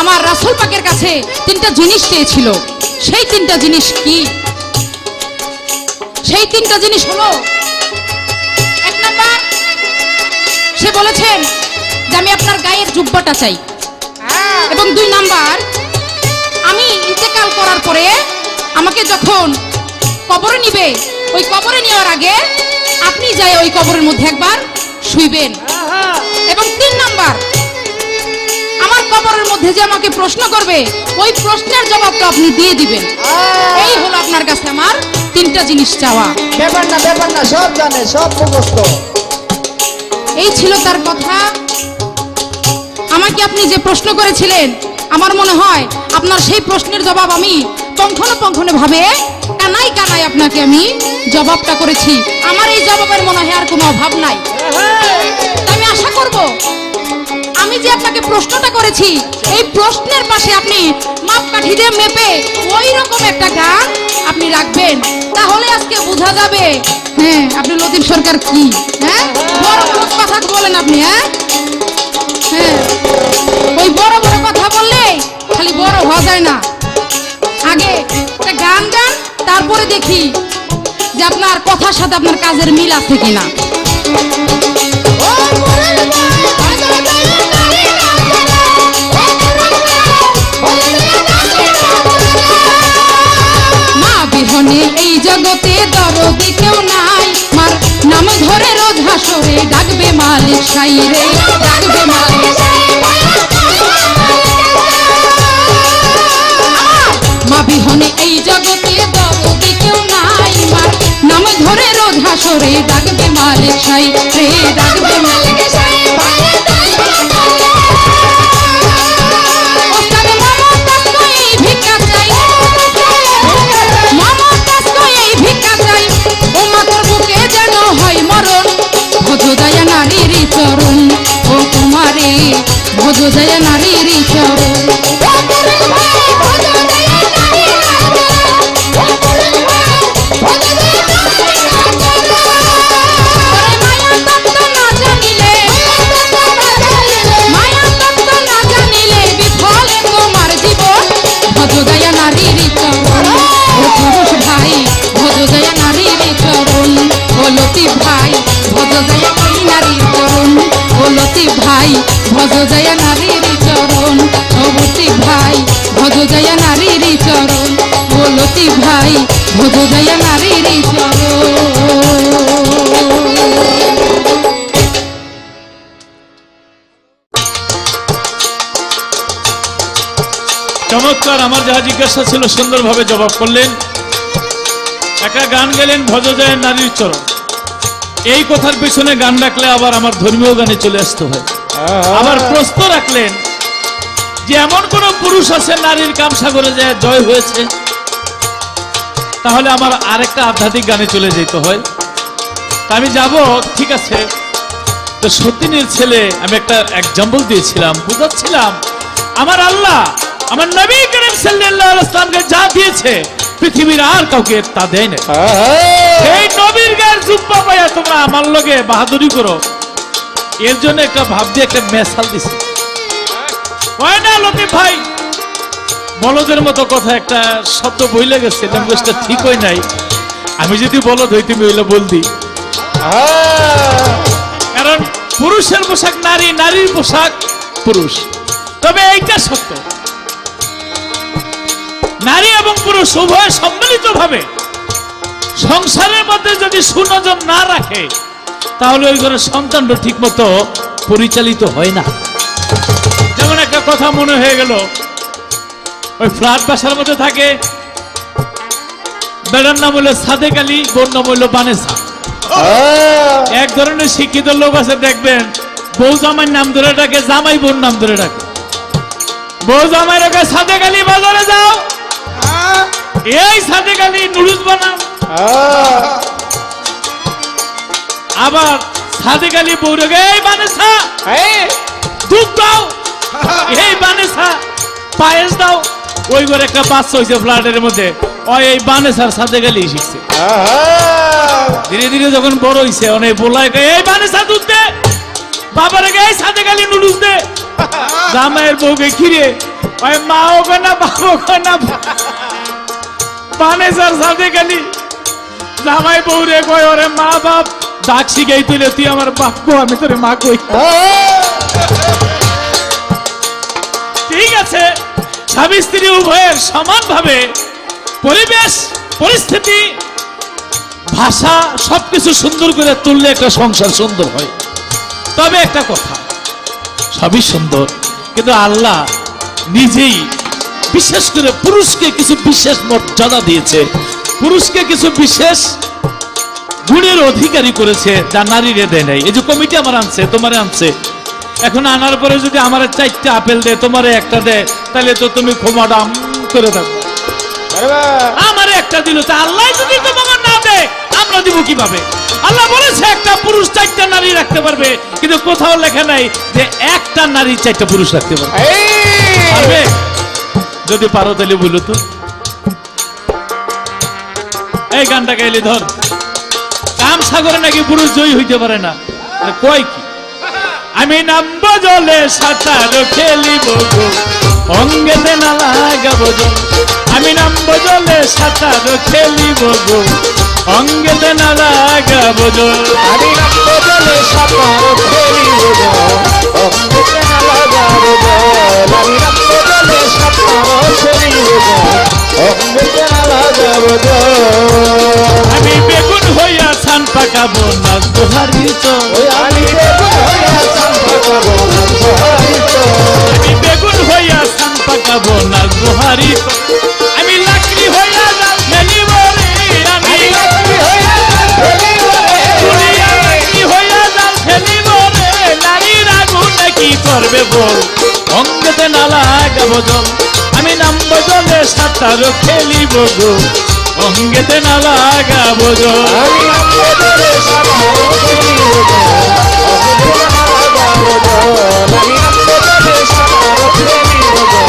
আমার রাসূল পাকের কাছে 3টা জিনিস চেয়েছিল। সেই 3টা জিনিস কি? সেই 3টা জিনিস হলো, 1 নাম্বার সে বলেছেন যে আমি আপনার গায়ের জুব্বাটা চাই, এবং 2 নাম্বার আমি ইন্তেকাল করার পরে আমাকে যখন কবরে নিবে, ওই কবরে নেওয়ার আগে আপনি যাই ওই কবরের মধ্যে একবার শুইবেন, এবং 3 নাম্বার আমার কবরের মধ্যে যে আমাকে প্রশ্ন করবে ওই প্রশ্নের জবাবটা আপনি দিয়ে দিবেন। এই হলো আপনার কাছে আমার 3টা জিনিস চাওয়া। ব্যাপার না, সব জানে, সব মুখস্থ। এই ছিল তার কথা। আমাকে আপনি যে প্রশ্ন করেছিলেন, আমার মনে হয় আপনার সেই প্রশ্নের জবাব আমি পঙ্খানুপুঙ্খানু ভাবে কানাই কানাই আপনাকে আমি জবাবটা করেছি। আমার এই জবাবের মনে হয় আর কোনো অভাব নাই। আমি আশা করব আমি যে আপনাকে প্রশ্নটা করেছি এই প্রশ্নের পাশে আপনি মাপকাঠি দিয়ে মেপে ওই রকম একটা গান আপনি রাখবেন, তাহলে আজকে বোঝা যাবে হ্যাঁ আপনি লতিফ সরকার কি। হ্যাঁ, বড় বড় কথা বলেন আপনি। হ্যাঁ হ্যাঁ, ওই বড় বড় কথা বললে খালি বড় হওয়া যায় না। আগে একটা গান গান, তারপরে দেখি যে আপনার কথার সাথে আপনার কাজের মিল আছে কিনা। মা বিহনে এই জগতে দরদি কেউ নাই, মার নাম ধরে রোজ হাসরে ডাকবে মালিক সাই রে, ডাকবে মালিক সাই। মা বিহনে এই জগতে দরদি কেউ নাই, মার নাম ধরে রোজ হাসরে ডাকবে মালিক সাই রে, ডাকবে মালিক সাই। ভজদয়া নারীর চরণ ও কুমারে, ভজদয়া নারীর চরণ। ভজদয়া নারীর চরণ ও পুরুষ ভাই, ভজদয়া নারীর চরণ ও লতিফ ভাই, ভজদয়া নারীর চরণ ও লতিফ ভাই, ভজদয়া নারীর চরণ ও লতিফ ভাই, ভজদয়া নারীর চরণ ও লতিফ ভাই, ভজদয়া নারীর চরণ। চমৎকার। আমার যাহা জিজ্ঞাসা ছিল সুন্দরভাবে জবাব করলেন। একটা গান গেলেন ভজদয়া নারীর চরণ। এই কথার পিছনে গান রাখলে আবার আমার ধর্মীয় গানে চলে আসতে হয়। আবার প্রশ্ন রাখলেন যে এমন কোন পুরুষ আছে নারীর কামসাগরে যায় জয় হয়েছে, তাহলে আমার আরেকটা আধ্যাত্মিক গানে চলে যেতে হয়। তা আমি যাব, ঠিক আছে। তো সতীনের ছেলে আমি একটা এক্সাম্পল দিয়েছিলাম, বুঝাচ্ছিলাম আমার আল্লাহ আমার নবী করিম সাল্লাল্লাহু আলাইহি ওয়াসাল্লামকে যা দিয়েছে পৃথিবীর আর কাউকে তা দেয় না। এই নবীর গায়ের জুব্বা পাইয়া তোমরা আমার লগে বাহাদুরি করো, এর জন্য একটা ভাব দিয়ে একটা মেসাল দিছে। হয় না লতিফ ভাই, বলদের মতো কথা একটা শব্দ বইলে গেছে, ল্যাঙ্গুয়েজটা ঠিক হয় নাই। আমি যদি বলদ হই তুমি হইলে বলদি, কারণ পুরুষের পোশাক নারী, নারীর পোশাক পুরুষ। তবে এইটা সত্য, নারী এবং পুরুষ উভয় সম্মিলিত ভাবে সংসারের মধ্যে যদি সুনজর না রাখে তাহলে ওই ঘরের সন্তানটা ঠিক মতো পরিচালিত হয় না। যেমন একটা কথা মনে হয়ে গেল, ওই ফ্ল্যাট বাসার মধ্যে থাকে, বেড়ার নাম হলো সাদেক আলী, বোন নাম হলো বানেসা। এক ধরনের শিক্ষিত লোক আছে দেখবেন, বউ জামাই নাম ধরে ডাকে, জামাই বোন নাম ধরে ডাকে। বউ জামাই রাখে সাদেক আলী বাজারে যাও, এই সাদেক আলী নুডলস বানাও। আবার সাদেক আলী বউ রেখে এই বানেসা দুধ দাও, এই বানেসা পায়েস দাও। ওই ঘরে একটা বাচ্চা হয়েছে ফ্ল্যাটের মধ্যে, ওই এই বানেসার সাদেক আলী শিখছে। ধীরে ধীরে যখন বড় হয়েছে অনেক বলায় এই বানেসা দুধ দে, বাবার এই সাদেক আলী নুডলস দে। জামাইয়ের বউকে খিরে ওই মাও কয় না বাবাও কয় না, বানেসার সাদেক আলী। জামাই বউ রে কয় ওরে মা বাপ ডাক শিখাই তুলে, তুই আমার বাপ কো, আমি তোরে মা কই। ঠিক আছে, স্বামী স্ত্রী উভয়ের সমানভাবে পরিবেশ পরিস্থিতি ভাষা সবকিছু সুন্দর করে তুললে একটা সংসার সুন্দর হয়। তবে একটা কথা, সবই সুন্দর, কিন্তু আল্লাহ নিজেই বিশেষ করে পুরুষকে কিছু বিশেষ মর্যাদা দিয়েছে, পুরুষকে কিছু বিশেষ গুণের অধিকারী করেছে যা নারীরে দেয় নাই। এই যে কমিটি আমার আনছে, তোমারে আনছে, এখন আনার পরে যদি আমার 4টা আপেল দেয়, তোমারে একটা দেয়, তাহলে তো তুমি ক্ষমাটা করে থাকবে। আমার একটা দিল, তা আল্লাহ যদি তোমাকে না দেয় আমরা দিব কিভাবে? আল্লাহ বলেছে একটা পুরুষ 4টা নারী রাখতে পারবে, কিন্তু কোথাও লেখা নাই যে একটা নারী 4টা পুরুষ রাখতে পারবে। যদি পারো তাহলে বলো তো, এই গানটা গাইলে ধর, কাম সাগরে নাকি পুরুষ জয়ী হইতে পারে না। কয় কি, আমি নামবো জলে সাঁতার খেলিব গো, অঙ্গেতে না লাগাবো জল। আমি নামবো জলে সাঁতার খেলিব গো, অঙ্গেতে না লাগাবো জল। আমি নামবো জলে সাঁতার খেলিব গো, অঙ্গেতে না লাগাবো জল। আমি নামবো জলে সাঁতার খেলিব গো, অঙ্গেতে না লাগাবো জল। আমি বেগুন হইয়া ছান পাকাবো, নাচবো হারি চল। আমি বেগুন হইয়া ছান পাকাবো, নাচবো হারি চল। আমি বেগুন হইয়া ছান পাকাবো, নাচবো হারি চল। আমি লাকড়ি হইয়া জাল ফেলিব রে, আমি লাকড়ি হইয়া জাল ফেলিব রে, দুনিয়া লাকড়ি হইয়া জাল ফেলিব রে। নারীর আগুন কি করবে বল, অঙ্গতে না লাগাবো জল। আমি নামবো জলে সাঁতার খেলিব গো, অঙ্গেতে না লাগাবো জল। আমি নামবো জলে সাঁতার খেলিব গো, অঙ্গেতে না লাগাবো জল। আমি নামবো জলে সাঁতার খেলিব গো,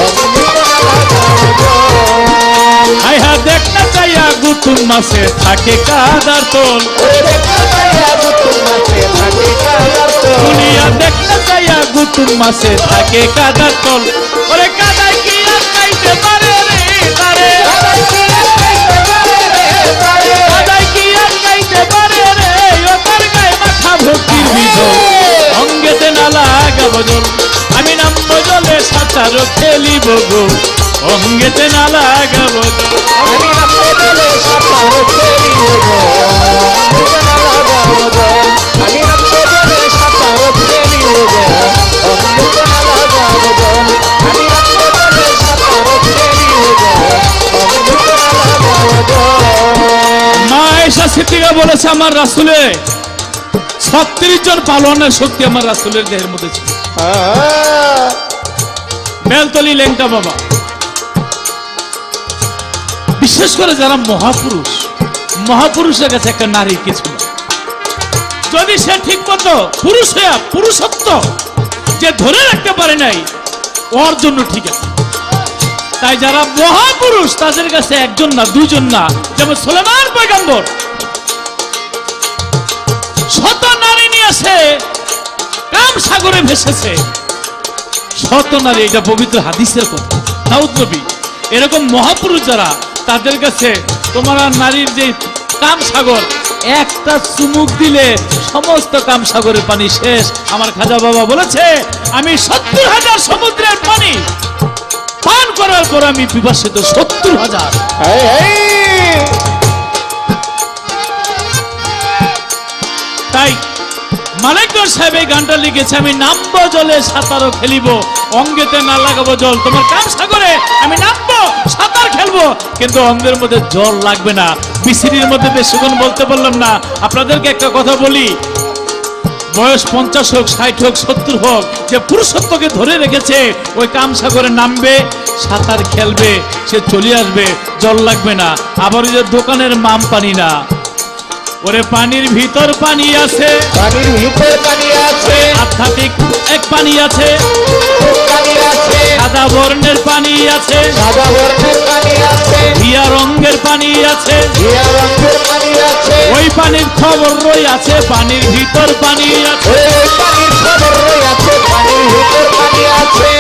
অঙ্গেতে না লাগাবো জল। হাই হা দেখতে চাইয়া গুতুম মাসে থাকে কাদার তোল, দুনিয়া দেখতে চাইয়া গুতুম মাসে থাকে কাদার তোল। ওরে কাদায় কি আর খাইতে পারে রে তারে, কাদায় কি আর খাইতে পারে রে, ও তার গায়ে মাথা ভক্তির বিজল, অঙ্গেতে না লাগাবো জল। আমি নামবো জলে সাঁতার খেলিব গো, অঙ্গেতে না লাগাবো জল। আমি নামবো জলে সাঁতার খেলিব গো, অঙ্গেতে না লাগাবো জল। আমি নামবো জলে সাঁতার খেলিব গো, অঙ্গেতে না লাগাবো জল। আমি নামবো জলে সাঁতার খেলিব গো, অঙ্গেতে না লাগাবো জল। মা আয়েশা সিদ্দিকা বলেছে আমার রাসূলে 36 জন পালনের শক্তি আমার রাসূলের দেহের মধ্যে ছিল। বেলতলি লেংটা বাবা, বিশেষ করে যারা মহাপুরুষ, মহাপুরুষের কাছে একটা নারী কিছু না। যদি সে ঠিক মতো পুরুষ হইয়া পুরুষত্ব যে ধরে রাখতে পারে নাই, ওর জন্য ঠিক আছে। তাই যারা মহাপুরুষ তাদের কাছে একজন না, দুজন না, যেমন সুলেমান পয়গম্বর শত নারী নিয়ে আসে, কাম সাগরে ভেসেছে শত নারী। এটা পবিত্র হাদিসের কথা। দাউদ নবী এরকম মহাপুরুষ যারা, তাদের কাছে তোমার নারীর যে কাম সাগর, একটা চুমুক দিলে সমস্ত কাম সাগরের পানি শেষ। আমার খাজা বাবা বলেছে, আমি 70,000 সমুদ্রের পানি পান করার পর আমি পিপাসিত 70,000। এই, এই। তাই মালিকগর সাহেব এই গানটা লিখেছে, আমি নামবো জলে সাঁতারও খেলিব, অঙ্গেতে না লাগাবো জল। তোমার কাম সাগরে আমি নামবো, সাঁতার খেলবো, কিন্তু অঙ্গের মধ্যে জল লাগবে না। বিসিরির মধ্যে বেশিক্ষণ বলতে পারলাম না। আপনাদেরকে একটা কথা বলি, বয়স 50 হোক, 60 হোক, 70 হোক, যে পুরুষত্বকে ধরে রেখেছে ওই কাম সাগরে নামবে, সাঁতার খেলবে, সে চলে আসবে, জল লাগবে না। আবার ওই যে দোকানের মাম পানি না, ওরে পানির ভিতর পানি আছে, পানির ভিতর পানি আছে, আধ্যাত্মিক এক পানি আছে, পানি আছে, সাদা বর্ণের পানি আছে, সাদা বর্ণের পানি আছে, ঘিয়া রঙের পানি আছে, ঘিয়া রঙের পানি আছে। ওই পানির খবর রই আছে, পানির ভিতর পানি আছে। ওই পানির খবর রই আছে, পানির ভিতর পানি আছে।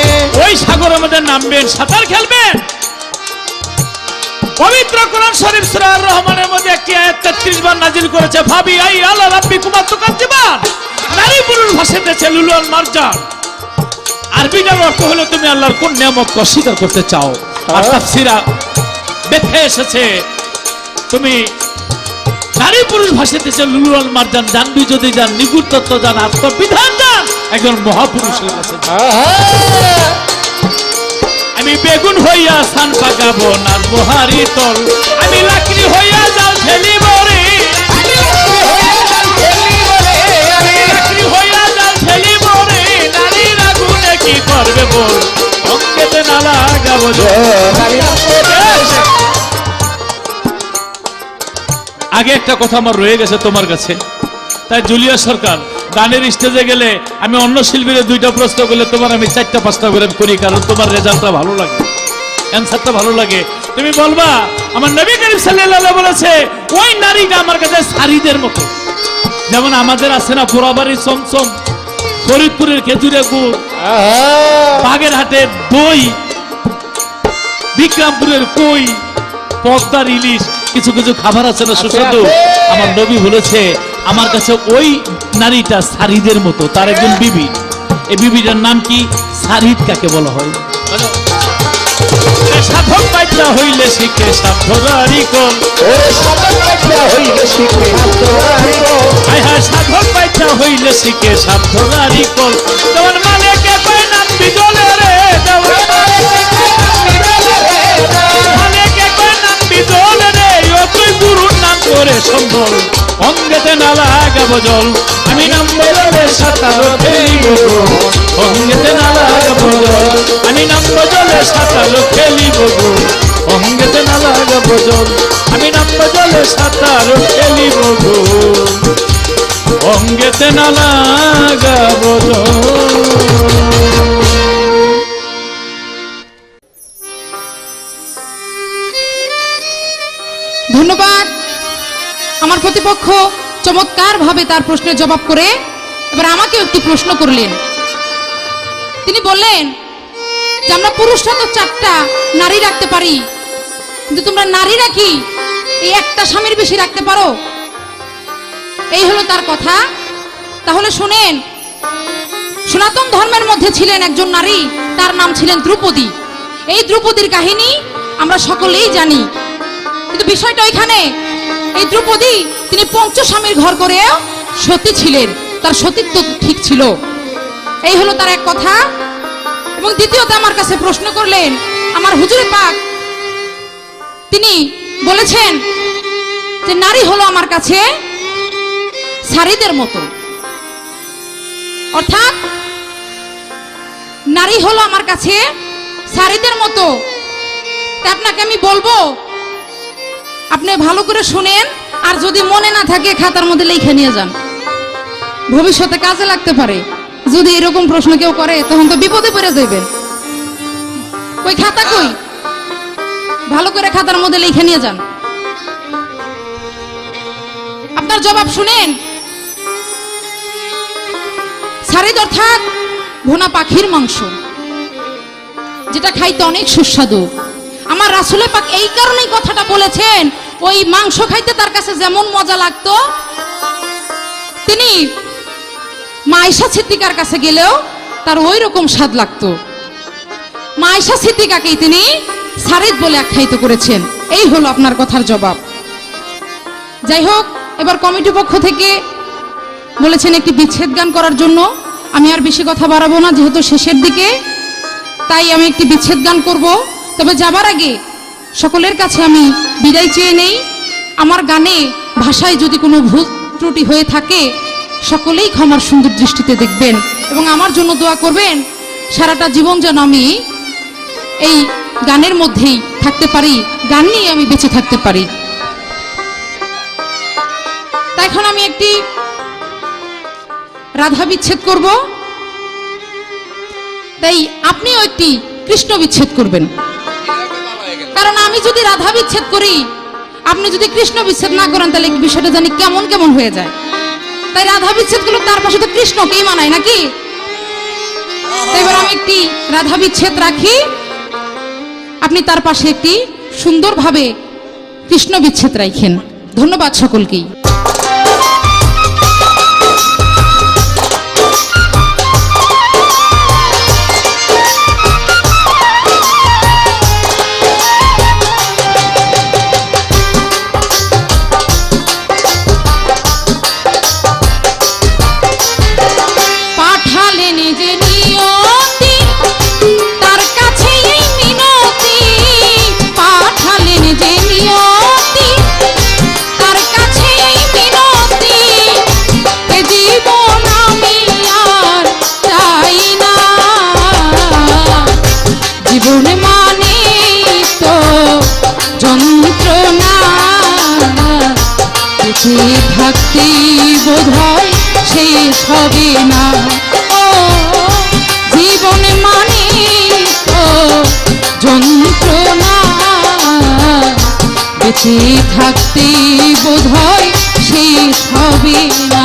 ওই সাগরের মধ্যে নামবেন, সাঁতার খেলবেন। পবিত্র কোরআন শরীফ সূরা আর রহমানের মধ্যে একটি আয়াত 33 বার নাজিল করেছে, ভাবি আই আলা রাব্বিকুমা তুকাজ্জিবান। নারী পুরুষ ভাষাতেছে লুলুল মারজান। আরবিটার অর্থ হলো তুমি আল্লাহর কোন নিয়ামতকে অস্বীকার করতে চাও। আর তাফসীরা ব্যাখ্যা এসেছে, তুমি নারী পুরুষ ভাষাতেছে লুলুল মারজান, জানবি যদি জান, নিগুড় তত্ত্ব জান, আত্মবিধান জান, একজন মহাপুরুষের কাছে। আমি বেগুন হইয়া সান পাকাবো, নাচবো হারি তল, আমি লাকড়ি হইয়া জাল ফেলিব রে, লাকড়ি হইয়া জাল ফেলিব রে, নারীর আগুনে কি করবে বল, অঙ্কেতে না লাগাবো জল। আগে একটা কথা আমার রয়ে গেছে তোমার কাছে, তাই জুলিয়া সরকার গানের স্টেজে গেলে আমি অন্য শিল্পীদের 2টা প্রশ্ন করলে তোমার আমি 4টা 5টা করে করি, কারণ তোমার রেজাল্টটা ভালো লাগে, অ্যান্সারটা ভালো লাগে। তুমি বলবা আমার নবী করিম সাল্লাল্লাহু আলাইহি বলেছে ওই নারীটা আমার কাছে সারিদের মতো। যেমন আমাদের আছে না পোড়াবাড়ির চমচম, ফরিদপুরের খেজুরের গুড়, বাগেরহাটের দই, বিক্রমপুরের কই, পদ্মার ইলিশ, কিছু কিছু খাবার আছে না সুস্বাদু। আমার নবী বলেছে আমার কাছে ওই নারীটা সারিদের মতো, তার একজন বিবি। এই বিবিটার নাম কি? সারিদ কাকে বলা হয়? সাধক পাইতা হইলে শিখে সাধনারি কোন, সাধক পাইতা হইলে শিখে সাধনারি কোন, হায় হায় সাধক পাইতা হইলে শিখে সাধনারি কোন। তোমার মালিকে কয় নাম বিজলে রে, মালিকে কয় নাম বিজলে রে, ও তুই গুরুর নাম করে সম্বল, অঙ্গেতে না লাগাবো জল, আমি নাম বদলে সাঁতার খেলিব, অঙ্গেতে না লাগাবো জল, আমি নাম বদলে সাঁতার খেলিব, অঙ্গেতে না লাগাবো জল, আমি নাম বদলে সাঁতার খেলিব, অঙ্গেতে না লাগাবো জল। ধন্যবাদ। আমার প্রতিপক্ষ চমৎকার ভাবে তার প্রশ্নের জবাব করে এবার আমাকে একটি প্রশ্ন করলেন। তিনি বললেন যে আমরা পুরুষরা তো 4টা নারী রাখতে পারি, কিন্তু তোমরা নারীরা কি এই একটা স্বামীর বেশি রাখতে পারো? এই হলো তার কথা। তাহলে শুনেন, সনাতন ধর্মের মধ্যে ছিলেন একজন নারী, তার নাম ছিলেন দ্রৌপদী। এই দ্রৌপদীর কাহিনী আমরা সকলেই জানি, কিন্তু বিষয়টা ওইখানে এই দ্রৌপদী তিনি পঞ্চস্বামীর ঘর করে সতী ছিলেন, তার সতীত্ব ঠিক ছিল। এই হলো তার এক কথা। এবং দ্বিতীয়ত আমার কাছে প্রশ্ন করলেন আমার হুজুরে পাক, তিনি বলেছেন যে নারী হলো আমার কাছে সারিদের মতো, অর্থাৎ নারী হলো আমার কাছে সারিদের মতো। তা আপনাকে আমি বলবো, আপনি ভালো করে শুনেন, আর যদি মনে না থাকে খাতার মধ্যে লিখে নিয়ে যান, ভবিষ্যতে কাজে লাগতে পারে। যদি এরকম প্রশ্ন কেউ করে তখন তো বিপদে পড়ে যাবেন। কই খাতা কই? ভালো করে খাতার মধ্যে লিখে নিয়ে যান। আপনার জবাব শুনেন। সারিদ অর্থাৎ ভুনা পাখির মাংস, যেটা খাইতে অনেক সুস্বাদু। আমার রাসূলে পাক এই কারণেই কথাটা বলেছেন, ওই মাংস খাইতে তার কাছে যেমন মজা লাগতো, তিনি মা আয়েশা সিদ্দিকার কাছে গেলেও তার ওই রকম স্বাদ লাগতো। মা আয়েশা সিদ্দিকাকেই তিনি সারিদ বলে আখ্যায়িত করেছেন। এই হলো আপনার কথার জবাব। যাই হোক, এবার কমিটি পক্ষ থেকে বলেছেন একটি বিচ্ছেদ গান করার জন্য। আমি আর বেশি কথা বাড়াবো না, যেহেতু শেষের দিকে, তাই আমি একটি বিচ্ছেদ গান করব। তবে যাবার আগে সকলের কাছে আমি বিদায় চেয়ে নেই। আমার গানে ভাষায় যদি কোনো ভুল ত্রুটি হয়ে থাকে সকলেই ক্ষমার সুন্দর দৃষ্টিতে দেখবেন এবং আমার জন্য দোয়া করবেন সারাটা জীবন যেন আমি এই গানের মধ্যেই থাকতে পারি, গান নিয়ে আমি বেঁচে থাকতে পারি। তাই এখন আমি একটি রাধা বিচ্ছেদ করব, তাই আপনিও একটি কৃষ্ণ বিচ্ছেদ করবেন। কারণ আমি যদি রাধা বিচ্ছেদ করি, আপনি যদি কৃষ্ণ বিচ্ছেদ না করেন, তাহলে বিষয়টা জানি কেমন কেমন হয়ে যায়। তাই রাধা বিচ্ছেদ গুলো তার পাশে তো কৃষ্ণকেই মানায় নাকি। এবার আমি একটি রাধা বিচ্ছেদ রাখি, আপনি তার পাশে একটি সুন্দরভাবে কৃষ্ণ বিচ্ছেদ রাখেন। ধন্যবাদ সকলকেই। থাকতে বোধ হয় শেষ হবে না, ও জীবন মানে তো যন্ত্রণা, বেঁচে থাকতে বোধ হয় শেষ হবে না।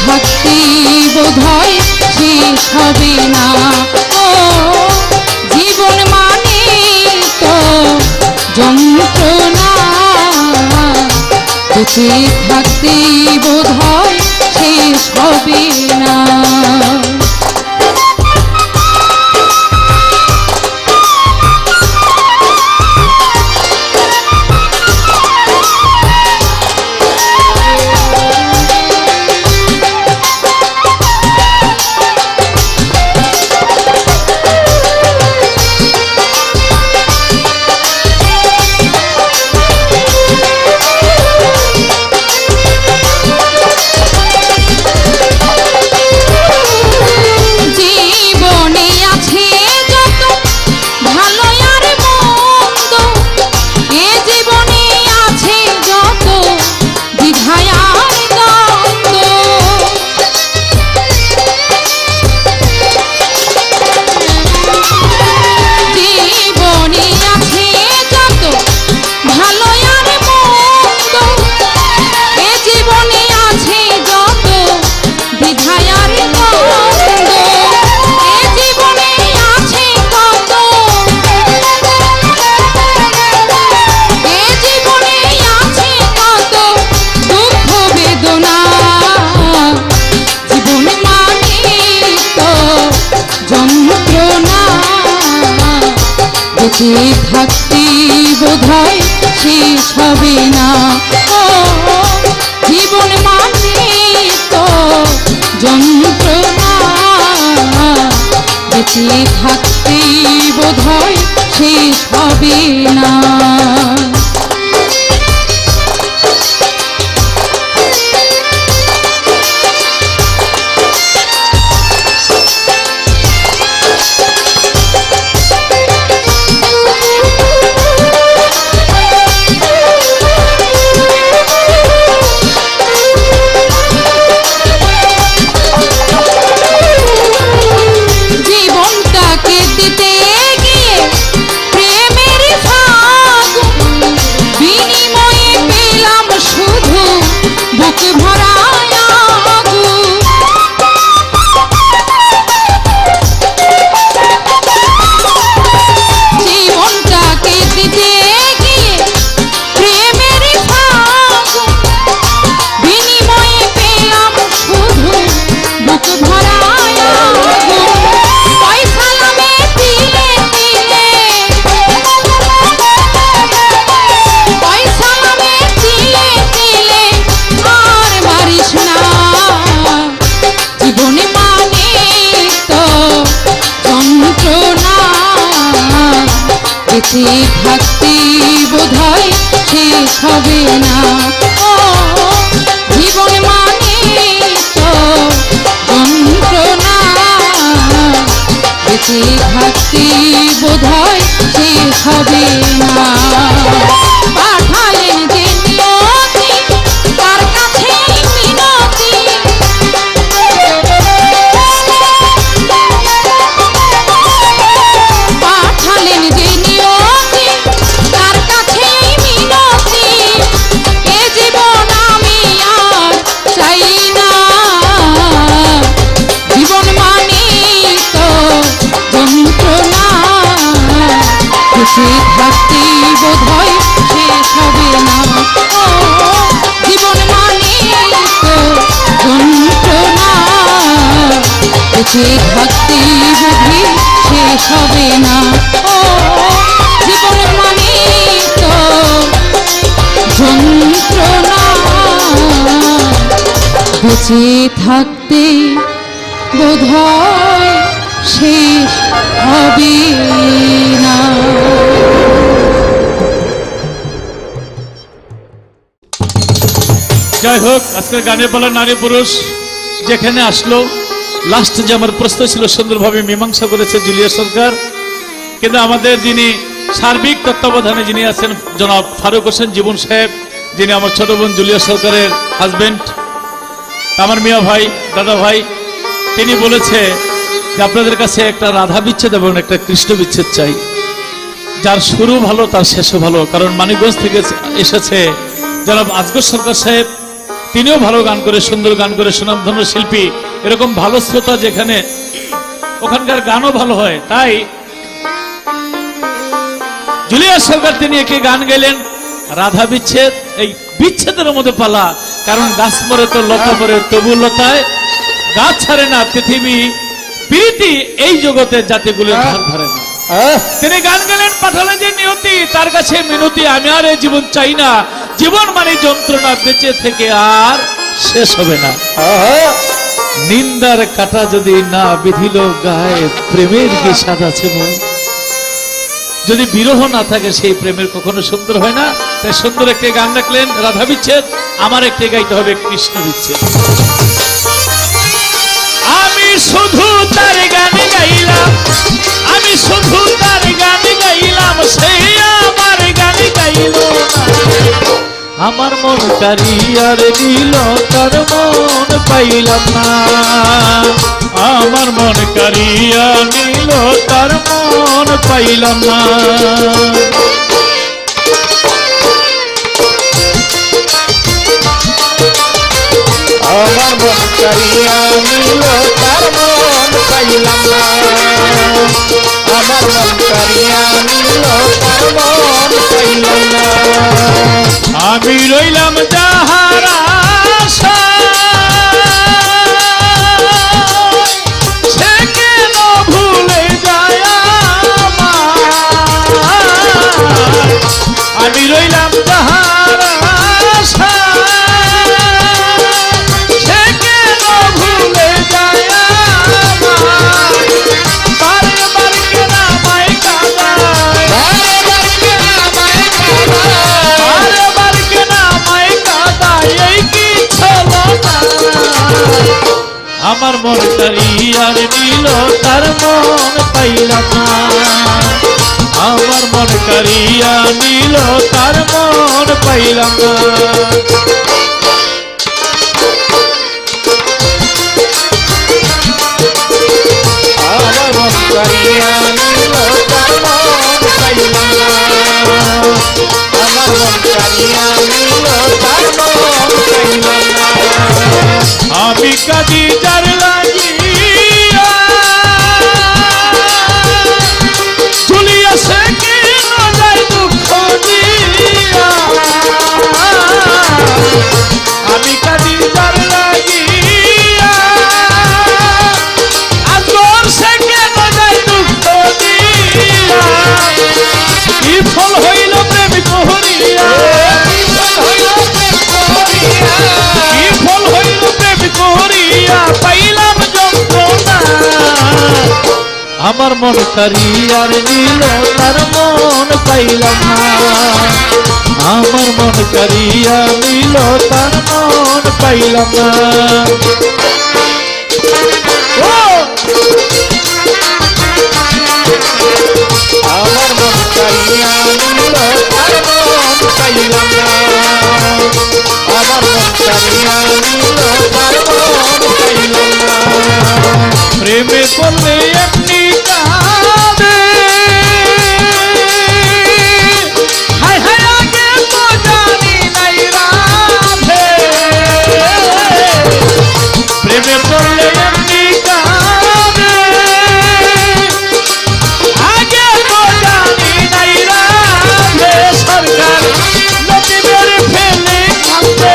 থাকতে বোধ হয় শেষ হবে না, ও জীবন মানে তো যন্ত্রণা, বেঁচে থাকতে বোধ হয় শেষ হবে না। বেঁচে থাকতে বোধহয় শেষ হবে না। ও জীবন মানে তো যন্ত্রণা, বেঁচে থাকতে বোধহয় শেষ হবে না। জীবনটাকে দিতে গিয়ে প্রেমের ফাগুন, বিনিময়ে পেলাম শুধু বুক ভরা আগুন। জীবনটাকে দিতে গিয়ে প্রেমের ফাগুন, বিনিময়ে পেলাম শুধু বুক ভরা আগুন। পয়সালামে তিলে তিলে, পয়সালামে তিলে তিলে আর মারিস না। জীবনে মানে তো যন্ত্রণা, বেঁচে থাকতে বোধহয় শেষ হবে না। ও জীবন মানে তো যন্ত্রণা, বেঁচে থাকতে বোধহয় শেষ হবে না। পাঠালেন যে নিয়তি, তার কাছে মিনতি, পাঠালেন যে নিয়তি, তার কাছে মিনতি। এ জীবন আমি আর চাই না। জীবন মানে তো যন্ত্রণা, বেঁচে থাকতে বোধহয় শেষ হবে না। ও জীবন মানে তো যন্ত্রণা, বেঁচে থাকতে বুঝি শেষ হবে না। ও জীবন মানে তো যন্ত্রণা, বেঁচে থাকতে বোধহয় শেষ হবে না। যাই হোক, আজকের গানের পালা নারী পুরুষ যেখানে আসলো, লাস্ট যে আমার প্রশ্ন ছিল সুন্দরভাবে মীমাংসা করেছে জুলিয়া সরকার। কিন্তু আমাদের যিনি সার্বিক তত্ত্বাবধানে যিনি আছেন জনাব ফারুক হোসেন জীবন সাহেব, যিনি আমার ছোট বোন জুলিয়া সরকারের হাজবেন্ড, আমার মিয়া ভাই, দাদা ভাই, তিনি বলেছে যে আপনাদের কাছে একটা রাধা বিচ্ছেদ এবং একটা কৃষ্ণ বিচ্ছেদ চাই। যার শুরু ভালো তার শেষও ভালো। কারণ মানিকগঞ্জ থেকে এসেছে জনাব আজগর সরকার সাহেব, তিনিও ভালো গান করে, সুন্দর গান করে, সুনামধন্য শিল্পী। এরকম ভালো শ্রোতা যেখানে, ওখানকার গানও ভালো হয়। তাই জুলিয়া সরকার তিনি একটি গান গেলেন রাধা বিচ্ছেদ, এই বিচ্ছেদের মধ্যে পালা। কারণ গাছ মরে তো লতা মরে, তবু লতায় গাছ ছাড়ে না পৃথিবী, প্রীতি এই জগতে জাতিগুলো ধার ধরে না। তিনি গান গেলেন, পাঠালেন যে নিয়তি, তার কাছে মিনতি, আমি আর এই জীবন চাই না। জীবন মানে যন্ত্রণা, বেঁচে থেকে আর শেষ হবে না। নিন্দার কাটা যদি না বিধিল গায়ে, প্রেমের কি স্বাদ আছে মন? যদি বিরহ না থাকে সেই প্রেমের কখনো সুন্দর হয় না। তাই সুন্দর একটি গান রাখলেন রাধা বিচ্ছেদ, আমার একটি গাইতে হবে কৃষ্ণ বিচ্ছেদ। আমি শুধু তার গান গাইলাম, আমি শুধু তার গান গাইলাম, সেই আমার গান গাইল না। আমার মন কারিয়ার দিল, তার মন পাইলাম না। আমার মন কারিয়া নিল, তার মন পাইলাম না। আমার মন কারিয়া নিল, তার মন পাইলাম না। আমার মন কারিয়া নিল, তার মন পাইলাম না। আমি রইলাম যাহারা সে কেন ভুলে যায় আমায়। আমার মন কারিয়ার নিল তার মন পাইলাম না আমার মন কারিয়া নিল তার মন পাইলাম না আমার মন কারিয়া নিল তার মন পাইলাম না আমার মন কারিয়া নিল তার মন পাইলাম না আমি কাঁদি যার লাগিয়া চলিয়া সে কি যায় দুঃখ দিয়া আমি কাঁদি যার লাগিয়া আজর সে কেন যায় দুঃখ দিয়া কি ফল হইল প্রেম করিয়া কি ফল হইল প্রেম করিয়া পাইলাম যন্ত্রণা আমার মন কারিয়ার নিল তার মন পাইলাম না আমার মন কারিয়া নিল তার মন পাইলাম না ও আমার মন কারিয়া নিল তার মন পাইলাম না আমার মন কারিয়া নিল তার মন পাইলাম না প্রেমে পড়লে এমনি কাঁদে হায় হায় আগে তো জানি নাই রাধে প্রেমে পড়লে এমনি কাঁদে আগে তো জানি নাই রাধে সরকার নদী মেরে ফেলে খাবে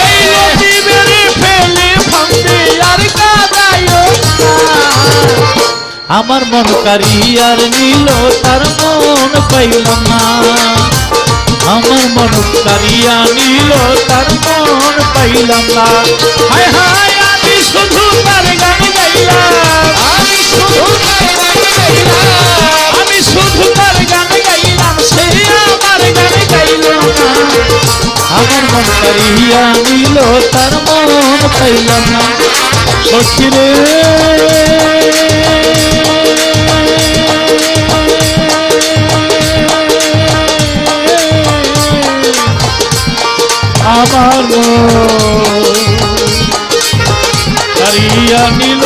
এই নদী মেরে ফেলে ভাঙবে আর কাদায়ও না আমার মন কারিয়ার নিল তার মন পাইলাম না আমার মন কারিয়া নিল তার মন পাইলাম না হায় হায় আমি শুধু তার গান গাইলাম আমি শুধু তার গান গাইলাম আমি শুধু তার গান গাইলাম সে আমার গান গাইল না আমার মন কারিয়া নিল তার মন পাইলাম না সখী রে আমার মন কারিয়া নিল